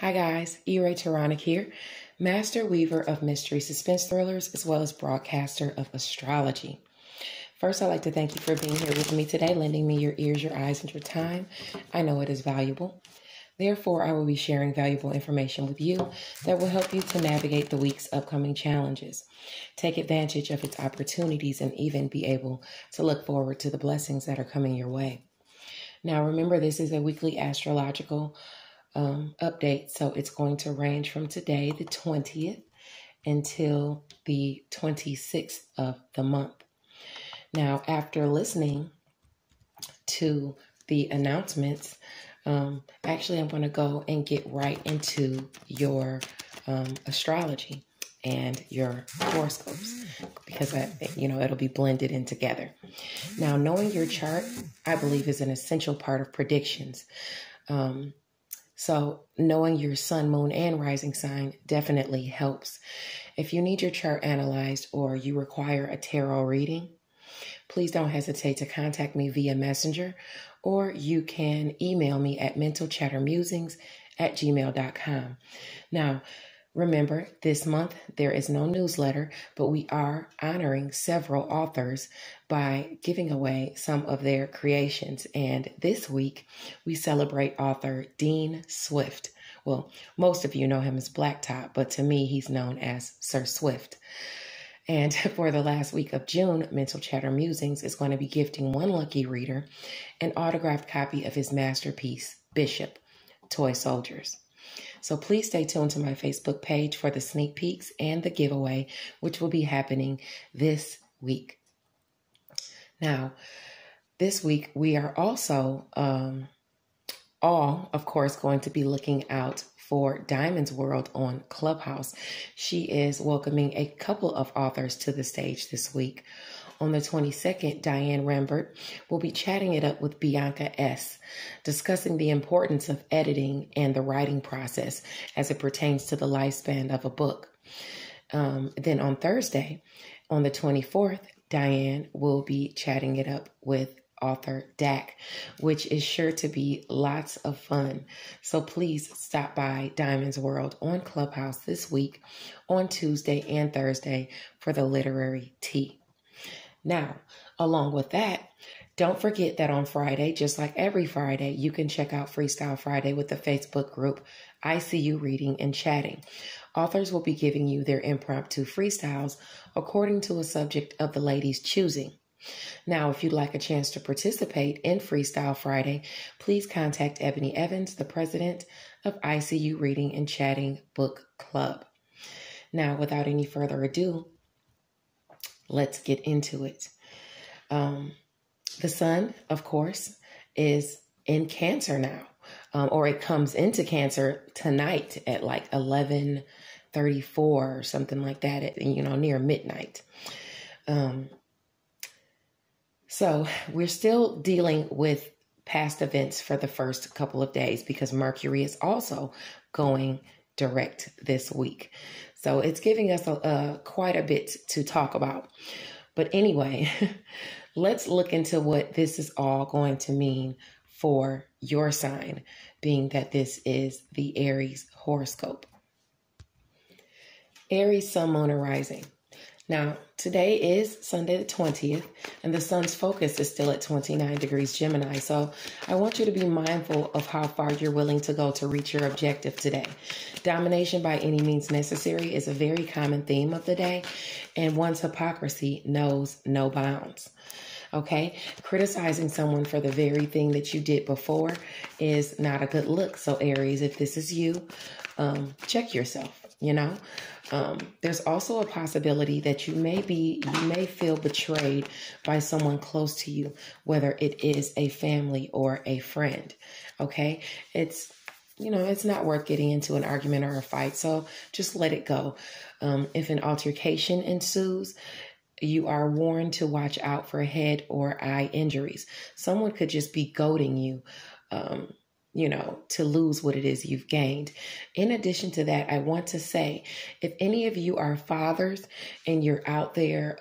Hi guys, E-Ray Taronic here, master weaver of mystery suspense thrillers as well as broadcaster of astrology. First, I'd like to thank you for being here with me today, lending me your ears, your eyes, and your time. I know it is valuable. Therefore, I will be sharing valuable information with you that will help you to navigate the week's upcoming challenges, take advantage of its opportunities, and even be able to look forward to the blessings that are coming your way. Now, remember, this is a weekly astrological update, so it's going to range from today, the 20th, until the 26th of the month. Now, after listening to the announcements, actually, I'm going to go and get right into your astrology and your horoscopes because it'll be blended in together. Now, knowing your chart, I believe, is an essential part of predictions. So knowing your sun, moon, and rising sign definitely helps. If you need your chart analyzed or you require a tarot reading, please don't hesitate to contact me via Messenger, or you can email me at mentalchattermusings@gmail.com. Now, remember, this month there is no newsletter, but we are honoring several authors by giving away some of their creations. And this week, we celebrate author Dean Swift. Well, most of you know him as Blacktop, but to me, he's known as Sir Swift. And for the last week of June, Mental Chatter Musings is going to be gifting one lucky reader an autographed copy of his masterpiece, Bishop, Toy Soldiers. So please stay tuned to my Facebook page for the sneak peeks and the giveaway, which will be happening this week. Now, this week we are also of course, going to be looking out for Diamond's World on Clubhouse. She is welcoming a couple of authors to the stage this week. On the 22nd, Diane Rambert will be chatting it up with Bianca S., discussing the importance of editing and the writing process as it pertains to the lifespan of a book. Then on Thursday, on the 24th, Diane will be chatting it up with author Dak, which is sure to be lots of fun. So please stop by Diamond's World on Clubhouse this week on Tuesday and Thursday for the literary tea. Now, along with that, don't forget that on Friday, just like every Friday, you can check out Freestyle Friday with the Facebook group I See You Reading and Chatting. Authors will be giving you their impromptu freestyles according to a subject of the ladies' choosing. Now, if you'd like a chance to participate in Freestyle Friday, please contact Ebony Evans, the president of I See You Reading and Chatting Book Club. Now, without any further ado, let's get into it. The sun, of course, is in Cancer now, or it comes into Cancer tonight at like 11:34 or something like that, near midnight. So we're still dealing with past events for the first couple of days because Mercury is also going direct this week. So it's giving us quite a bit to talk about. But anyway, let's look into what this is all going to mean for your sign, being that this is the Aries horoscope. Aries, sun, moon, and rising. Now, today is Sunday the 20th, and the sun's focus is still at 29 degrees Gemini. So I want you to be mindful of how far you're willing to go to reach your objective today. Domination by any means necessary is a very common theme of the day, and one's hypocrisy knows no bounds. Okay? Criticizing someone for the very thing that you did before is not a good look. So Aries, if this is you, check yourself, There's also a possibility that you may feel betrayed by someone close to you, whether it is a family or a friend. Okay? It's not worth getting into an argument or a fight. So just let it go. If an altercation ensues, you are warned to watch out for head or eye injuries. Someone could just be goading you, to lose what it is you've gained. In addition to that, I want to say, if any of you are fathers and you're out there,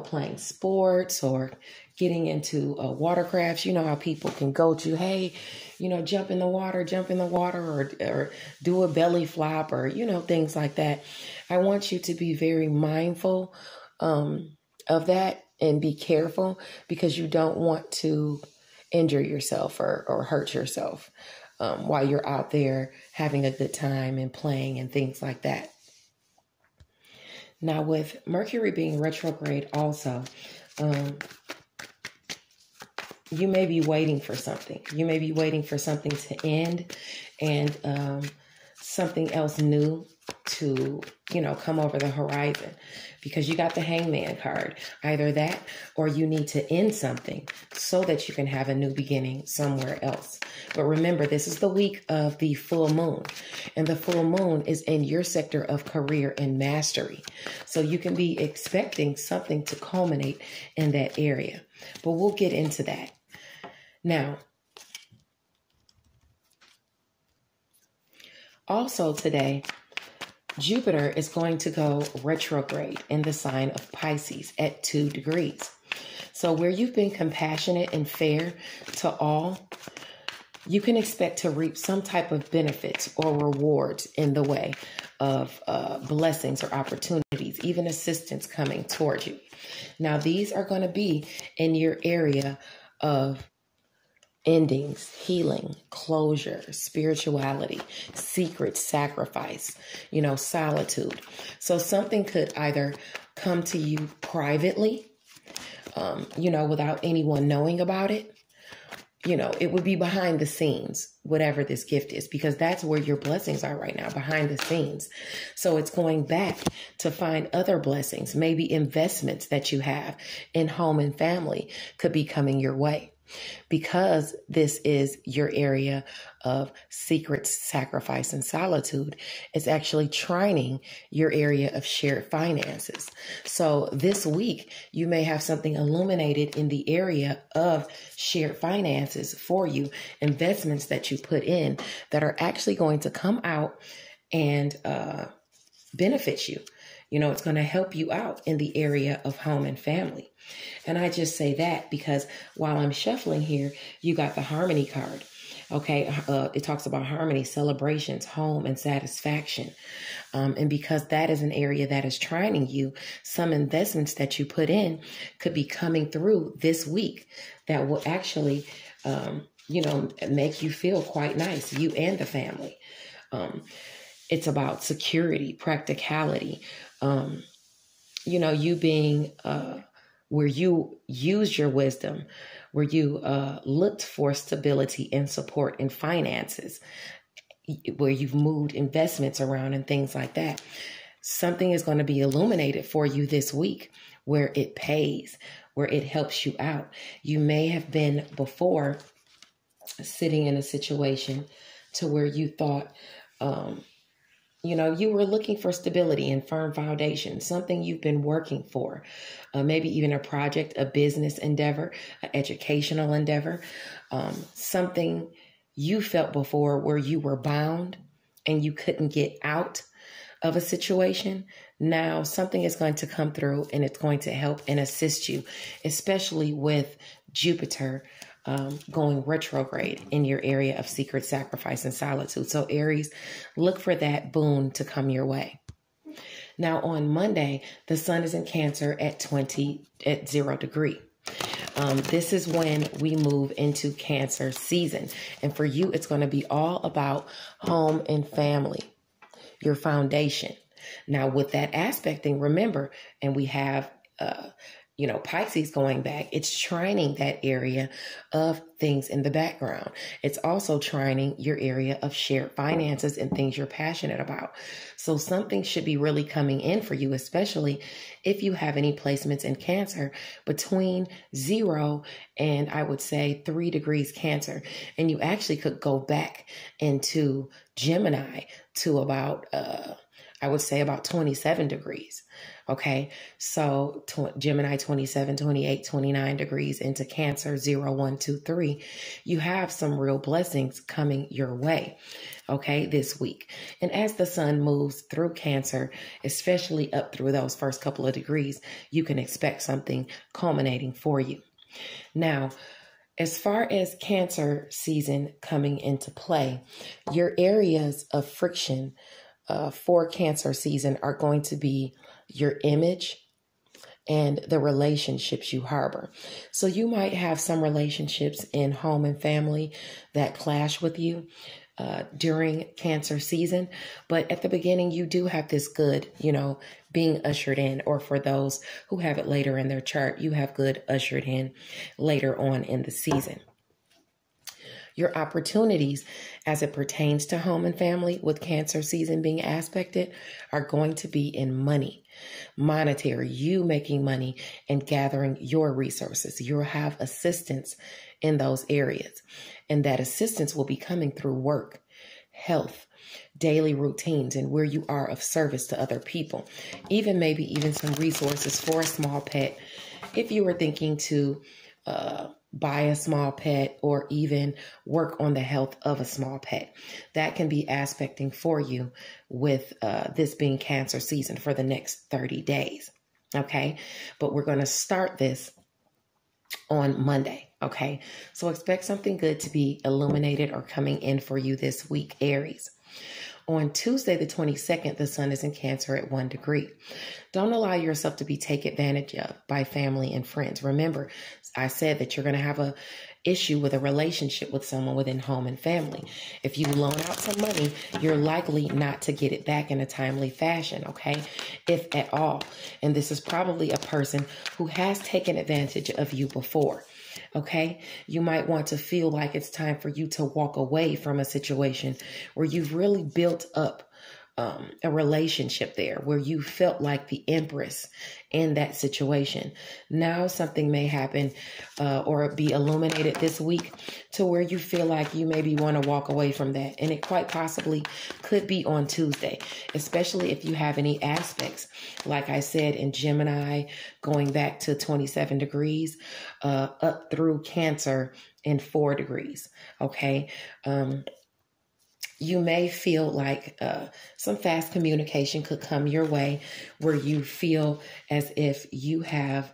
playing sports or getting into watercrafts. You know how people can goad you, hey, jump in the water, or do a belly flop, or, things like that. I want you to be very mindful of that and be careful, because you don't want to injure yourself or hurt yourself while you're out there having a good time and playing and things like that. Now, with Mercury being retrograde also, you may be waiting for something. You may be waiting for something to end and something else new to, come over the horizon, because you got the Hangman card. Either that, or you need to end something so that you can have a new beginning somewhere else. But remember, this is the week of the full moon, and the full moon is in your sector of career and mastery. So you can be expecting something to culminate in that area, but we'll get into that. Now, also today, Jupiter is going to go retrograde in the sign of Pisces at 2 degrees. So where you've been compassionate and fair to all, you can expect to reap some type of benefits or rewards in the way of blessings or opportunities, even assistance coming toward you. Now, these are going to be in your area of endings, healing, closure, spirituality, secret, sacrifice, solitude. So something could either come to you privately, without anyone knowing about it. It would be behind the scenes, whatever this gift is, because that's where your blessings are right now, behind the scenes. So it's going back to find other blessings. Maybe investments that you have in home and family could be coming your way. Because this is your area of secret, sacrifice, and solitude, it's actually trining your area of shared finances. So this week, you may have something illuminated in the area of shared finances for you, investments that you put in that are actually going to come out and benefit you. It's going to help you out in the area of home and family. And I just say that because while I'm shuffling here, you got the Harmony card. Okay. It talks about harmony, celebrations, home, and satisfaction. And because that is an area that is trining you, some investments that you put in could be coming through this week that will actually, make you feel quite nice, you and the family. It's about security, practicality, you being where you use your wisdom, where you looked for stability and support in finances, where you've moved investments around and things like that. Something is going to be illuminated for you this week where it pays, where it helps you out. You may have been before sitting in a situation to where you thought, you were looking for stability and firm foundation, something you've been working for, maybe even a project, a business endeavor, an educational endeavor, something you felt before where you were bound and you couldn't get out of a situation. Now something is going to come through and it's going to help and assist you, especially with Jupiter going retrograde in your area of secret, sacrifice, and solitude. So Aries, look for that boon to come your way. Now on Monday, the sun is in Cancer at 0 degree. This is when we move into Cancer season. And for you, it's going to be all about home and family, your foundation. Now with that aspecting, remember, and we have, Pisces going back, it's trining that area of things in the background. It's also trining your area of shared finances and things you're passionate about. So something should be really coming in for you, especially if you have any placements in Cancer between 0 and I would say 3 degrees Cancer. And you actually could go back into Gemini to about, I would say about 27 degrees. Okay, so Gemini 27, 28, 29 degrees into Cancer 0, 1, 2, 3. You have some real blessings coming your way, okay, this week. And as the sun moves through Cancer, especially up through those first couple of degrees, you can expect something culminating for you. Now, as far as Cancer season coming into play, your areas of friction for Cancer season are going to be your image and the relationships you harbor. So you might have some relationships in home and family that clash with you during Cancer season. But at the beginning, you do have this good, being ushered in, or for those who have it later in their chart, you have good ushered in later on in the season. Your opportunities as it pertains to home and family with Cancer season being aspected are going to be in money, monetary, you making money and gathering your resources. You'll have assistance in those areas, and that assistance will be coming through work, health, daily routines, and where you are of service to other people. Maybe even some resources for a small pet. If you were thinking to buy a small pet or even work on the health of a small pet, that can be aspecting for you with this being Cancer season for the next 30 days. Okay. But we're going to start this on Monday. Okay. So expect something good to be illuminated or coming in for you this week, Aries. On Tuesday, the 22nd, the sun is in Cancer at 1 degree. Don't allow yourself to be taken advantage of by family and friends. Remember, I said that you're going to have a issue with a relationship with someone within home and family. If you loan out some money, you're likely not to get it back in a timely fashion, okay? If at all. And this is probably a person who has taken advantage of you before. Okay, you might want to feel like it's time for you to walk away from a situation where you've really built up a relationship there, where you felt like the empress in that situation. Now something may happen or be illuminated this week to where you feel like you maybe want to walk away from that. And it quite possibly could be on Tuesday, especially if you have any aspects, like I said, in Gemini, going back to 27 degrees, up through Cancer in 4 degrees. Okay. You may feel like some fast communication could come your way where you feel as if you have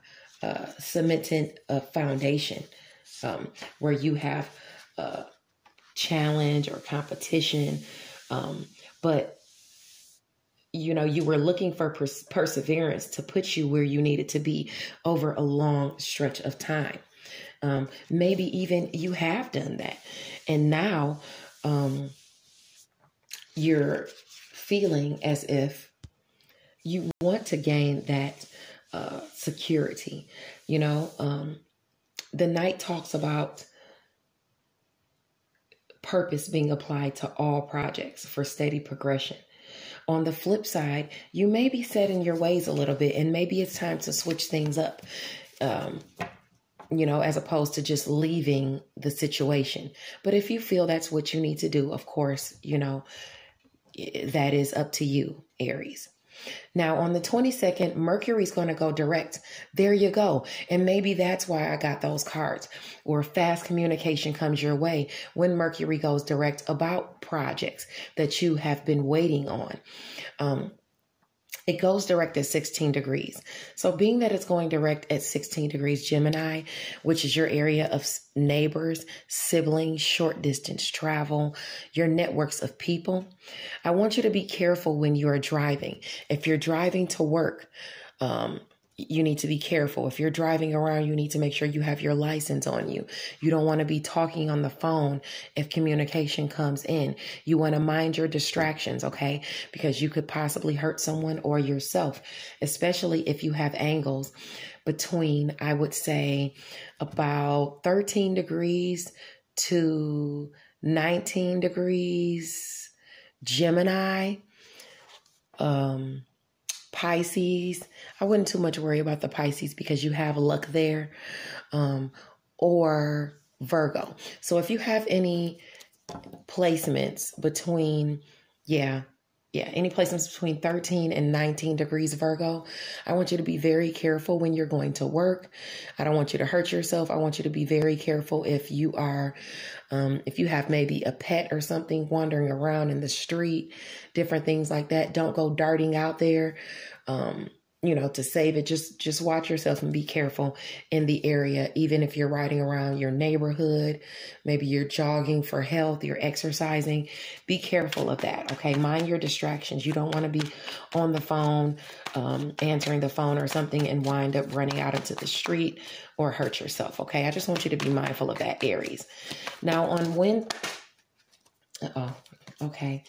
cemented a foundation, where you have challenge or competition. But, you were looking for perseverance to put you where you needed to be over a long stretch of time. Maybe even you have done that. And now, you're feeling as if you want to gain that security. The Knight talks about purpose being applied to all projects for steady progression. On the flip side, you may be set in your ways a little bit, and maybe it's time to switch things up. As opposed to just leaving the situation. But if you feel that's what you need to do, of course, that is up to you, Aries. Now, on the 22nd, Mercury's going to go direct. There you go. And maybe that's why I got those cards, where fast communication comes your way when Mercury goes direct about projects that you have been waiting on. It goes direct at 16 degrees. So being that it's going direct at 16 degrees Gemini, which is your area of neighbors, siblings, short distance travel, your networks of people, I want you to be careful when you are driving. If you're driving to work, you need to be careful. If you're driving around, you need to make sure you have your license on you. You don't want to be talking on the phone if communication comes in. You want to mind your distractions, okay? Because you could possibly hurt someone or yourself, especially if you have angles between, I would say, about 13 degrees to 19 degrees Gemini, Pisces. I wouldn't too much worry about the Pisces because you have luck there, or Virgo. So if you have any placements between, any placements between 13 and 19 degrees Virgo, I want you to be very careful when you're going to work. I don't want you to hurt yourself. I want you to be very careful if you are, if you have maybe a pet or something wandering around in the street, different things like that. Don't go darting out there. to save it. Just watch yourself and be careful in the area. Even if you're riding around your neighborhood, maybe you're jogging for health, you're exercising, be careful of that. Okay. Mind your distractions. You don't want to be on the phone, answering the phone or something and wind up running out into the street or hurt yourself. Okay. I just want you to be mindful of that, Aries. Now on okay.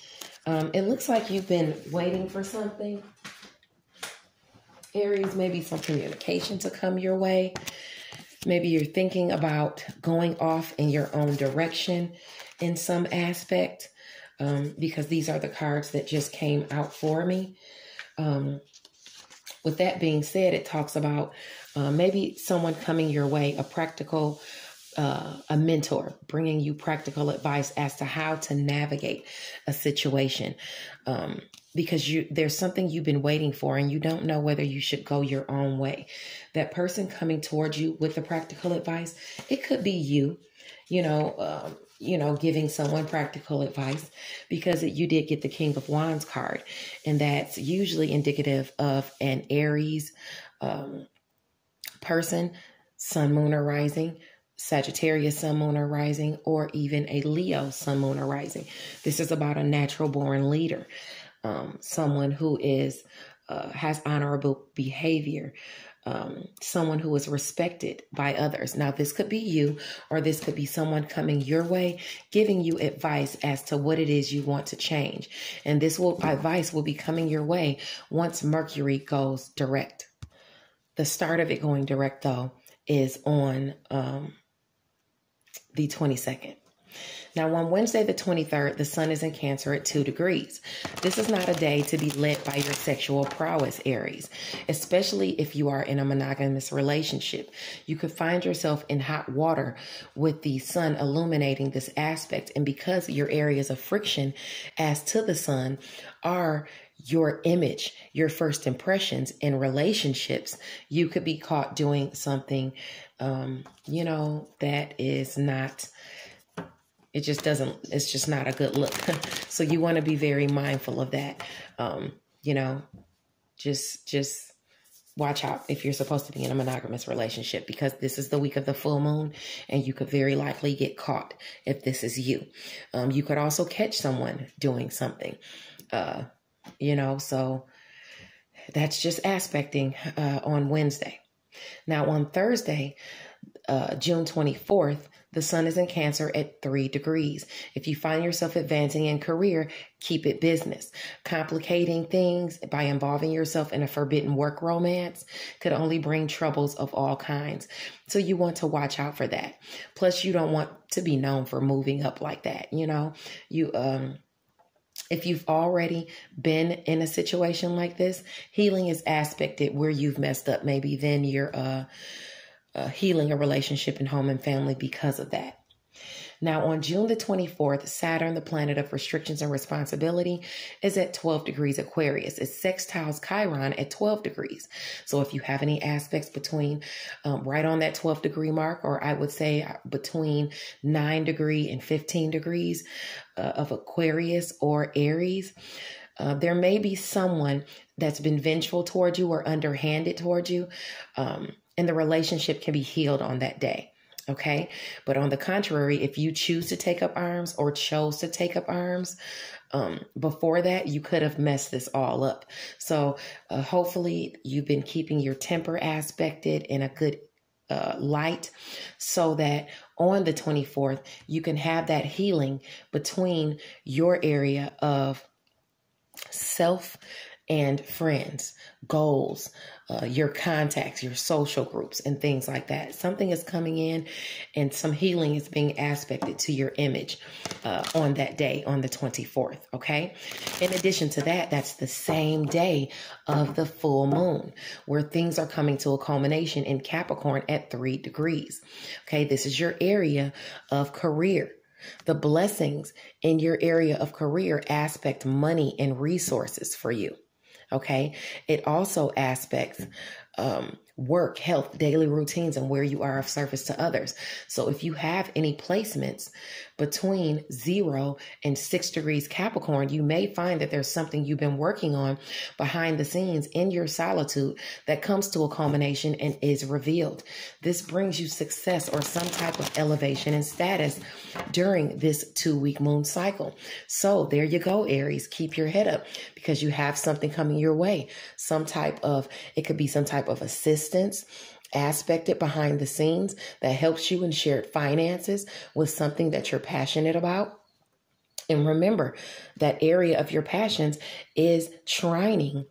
It looks like you've been waiting for something. Aries, maybe some communication to come your way. Maybe you're thinking about going off in your own direction in some aspect, because these are the cards that just came out for me. With that being said, it talks about maybe someone coming your way, a mentor bringing you practical advice as to how to navigate a situation. Because there's something you've been waiting for and you don't know whether you should go your own way. That person coming towards you with the practical advice, it could be you, giving someone practical advice, because you did get the King of Wands card. And that's usually indicative of an Aries person, sun, moon, or rising, Sagittarius, sun, moon, or rising, or even a Leo, sun, moon, or rising. This is about a natural born leader. Someone who has honorable behavior, someone who is respected by others. Now, this could be you, or this could be someone coming your way, giving you advice as to what it is you want to change. And this advice will be coming your way once Mercury goes direct. The start of it going direct, though, is on the 22nd. Now, on Wednesday, the 23rd, the sun is in Cancer at 2 degrees. This is not a day to be led by your sexual prowess, Aries, especially if you are in a monogamous relationship. You could find yourself in hot water with the sun illuminating this aspect. And because your areas of friction as to the sun are your image, your first impressions in relationships, you could be caught doing something, that is not... it's just not a good look. So you want to be very mindful of that. Just watch out if you're supposed to be in a monogamous relationship, because this is the week of the full moon and you could very likely get caught if this is you. You could also catch someone doing something, so that's just aspecting on Wednesday. Now on Thursday, June 24th, the sun is in Cancer at 3 degrees. If you find yourself advancing in career, keep it business. Complicating things by involving yourself in a forbidden work romance could only bring troubles of all kinds. So you want to watch out for that. Plus, you don't want to be known for moving up like that. If you've already been in a situation like this, healing is aspected where you've messed up. Maybe then you're healing a relationship in home and family because of that. Now, on June the 24th, Saturn, the planet of restrictions and responsibility, is at 12 degrees Aquarius. It sextiles Chiron at 12 degrees. So if you have any aspects between right on that 12 degree mark, or I would say between 9 degree and 15 degrees of Aquarius or Aries, there may be someone that's been vengeful toward you or underhanded toward you, and the relationship can be healed on that day. Okay. But on the contrary, if you choose to take up arms or chose to take up arms before that, you could have messed this all up. So hopefully you've been keeping your temper aspected in a good light, so that on the 24th, you can have that healing between your area of self and friends, goals, your contacts, your social groups, and things like that. Something is coming in and some healing is being aspected to your image on that day, on the 24th, okay? In addition to that, that's the same day of the full moon, where things are coming to a culmination in Capricorn at 3 degrees, okay? This is your area of career. The blessings in your area of career aspect money and resources for you. Okay. It also aspects work, health, daily routines, and where you are of service to others. So if you have any placements between 0 and 6 degrees Capricorn, you may find that there's something you've been working on behind the scenes in your solitude that comes to a culmination and is revealed. This brings you success or some type of elevation and status during this 2-week moon cycle. So there you go, Aries. Keep your head up because you have something coming your way. It could be some type of assistance aspected behind the scenes that helps you in shared finances with something that you're passionate about. And remember, that area of your passions is trining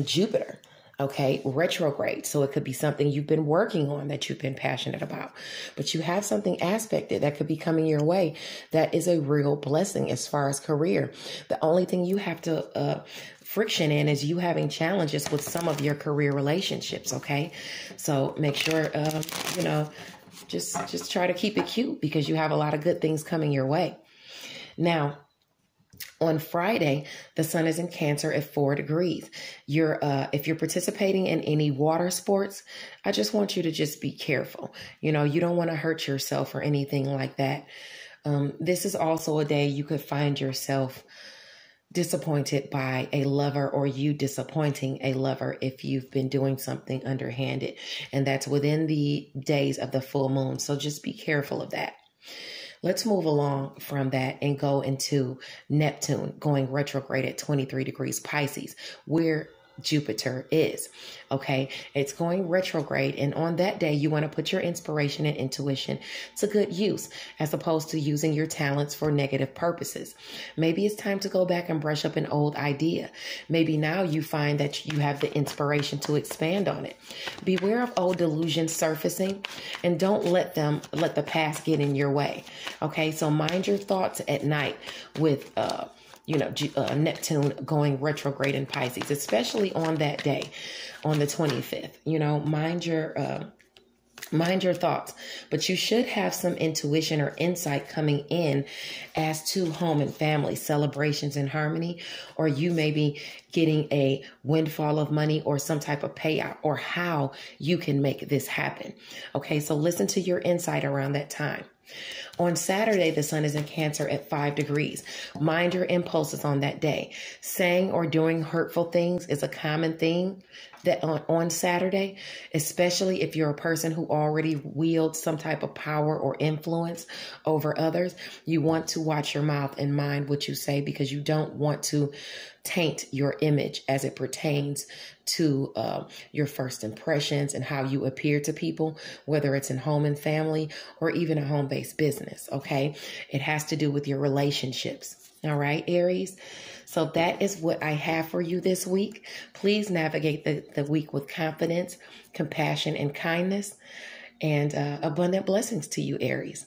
Jupiter. Okay, retrograde. So it could be something you've been working on that you've been passionate about, but you have something aspected that could be coming your way that is a real blessing as far as career. The only thing you have to friction in is you having challenges with some of your career relationships. Okay, so make sure just try to keep it cute because you have a lot of good things coming your way. Now, on Friday, the sun is in Cancer at 4 degrees. If you're participating in any water sports, I just want you to just be careful. You don't want to hurt yourself or anything like that. This is also a day you could find yourself disappointed by a lover or you disappointing a lover if you've been doing something underhanded. And that's within the days of the full moon. So just be careful of that. Let's move along from that and go into Neptune going retrograde at 23 degrees Pisces, where Jupiter is. Okay, it's going retrograde, and on that day you want to put your inspiration and intuition to good use as opposed to using your talents for negative purposes. Maybe it's time to go back and brush up an old idea. Maybe now you find that you have the inspiration to expand on it. Beware of old delusions surfacing and don't let the past get in your way. Okay, so mind your thoughts at night with Neptune going retrograde in Pisces, especially on that day, on the 25th. Mind your thoughts, but you should have some intuition or insight coming in as to home and family celebrations and harmony, or you may be getting a windfall of money or some type of payout or how you can make this happen. Okay, so listen to your insight around that time. On Saturday, the sun is in Cancer at 5 degrees. Mind your impulses on that day. Saying or doing hurtful things is a common theme that on Saturday, especially if you're a person who already wields some type of power or influence over others. You want to watch your mouth and mind what you say because you don't want to taint your image as it pertains to your first impressions and how you appear to people, whether it's in home and family or even a home-based business, okay? It has to do with your relationships, all right, Aries? So that is what I have for you this week. Please navigate the week with confidence, compassion, and kindness, and abundant blessings to you, Aries.